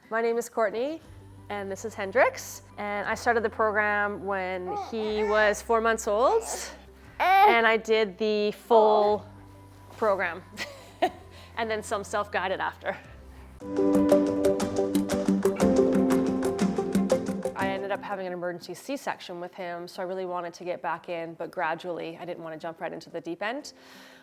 My name is Courtney, and this is Hendrix. And I started the program when he was 4 months old, and I did the full program, and then some self-guided after. I ended up having an emergency C-section with him, so I really wanted to get back in, but gradually. I didn't want to jump right into the deep end.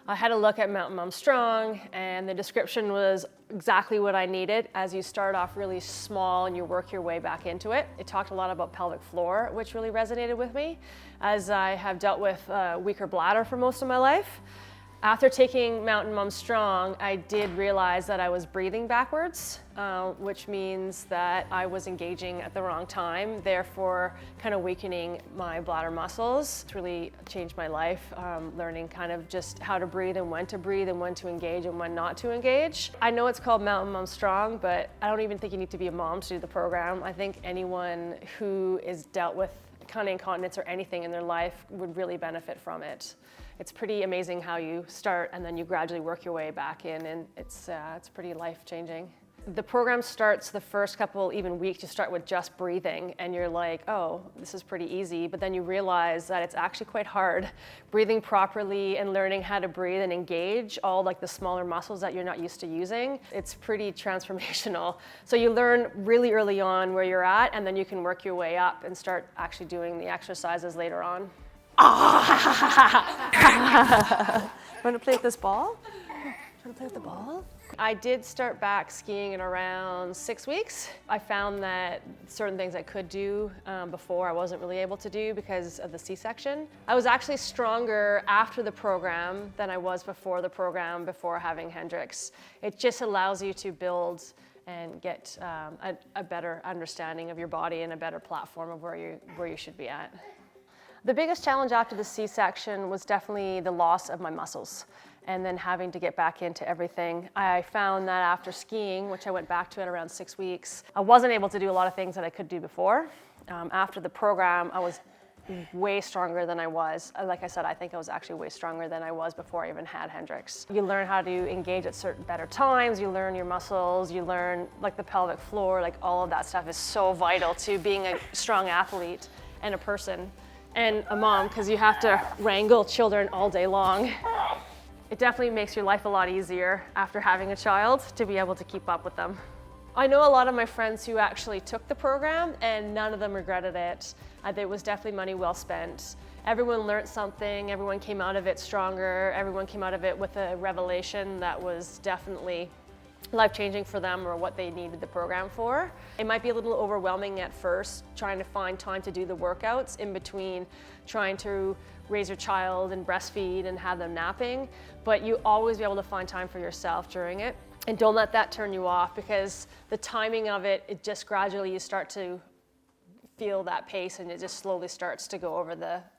I had a look at Mountain Mom Strong, and the description was exactly what I needed as you start off really small and you work your way back into it. It talked a lot about pelvic floor, which really resonated with me, as I have dealt with a weaker bladder for most of my life. After taking Mountain Mom Strong, I did realize that I was breathing backwards, which means that I was engaging at the wrong time, therefore kind of weakening my bladder muscles. It's really changed my life, learning kind of just how to breathe and when to engage and when not to engage. I know it's called Mountain Mom Strong, but I don't even think you need to be a mom to do the program. I think anyone who is dealt with kind of incontinence or anything in their life would really benefit from it. It's pretty amazing how you start and then you gradually work your way back in, and it's pretty life-changing. The program starts the first couple even weeks, you start with just breathing and you're like, oh, this is pretty easy, but then you realize that it's actually quite hard. Breathing properly and learning how to breathe and engage all like the smaller muscles that you're not used to using, it's pretty transformational. So you learn really early on where you're at, and then you can work your way up and start actually doing the exercises later on. Want to play with this ball? Want to play with the ball? I did start back skiing in around 6 weeks. I found that certain things I could do before I wasn't really able to do because of the C-section. I was actually stronger after the program than I was before the program, before having Hendrix. It just allows you to build and get a better understanding of your body and a better platform of where you should be at. The biggest challenge after the C-section was definitely the loss of my muscles and then having to get back into everything. I found that after skiing, which I went back to at around 6 weeks, I wasn't able to do a lot of things that I could do before. After the program, I was way stronger than I was. Like I said, I think I was actually way stronger than I was before I even had Hendrix. You learn how to engage at certain better times, you learn your muscles, you learn like the pelvic floor, like all of that stuff is so vital to being a strong athlete and a person. And a mom, because you have to wrangle children all day long. It definitely makes your life a lot easier after having a child to be able to keep up with them. I know a lot of my friends who actually took the program and none of them regretted it. It was definitely money well spent. Everyone learned something, everyone came out of it stronger, everyone came out of it with a revelation that was definitely life-changing for them or what they needed the program for. It might be a little overwhelming at first, trying to find time to do the workouts in between trying to raise your child and breastfeed and have them napping, but you always be able to find time for yourself during it. And don't let that turn you off, because the timing of it, it just gradually you start to feel that pace and it just slowly starts to go over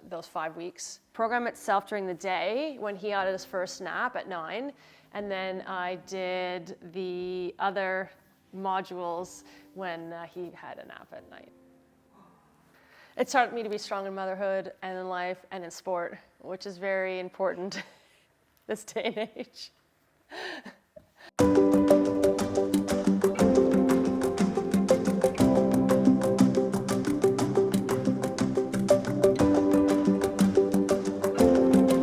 those 5 weeks. Program itself during the day when he had his first nap at 9, and then I did the other modules when he had a nap at night. It taught me to be strong in motherhood and in life and in sport, which is very important this day and age.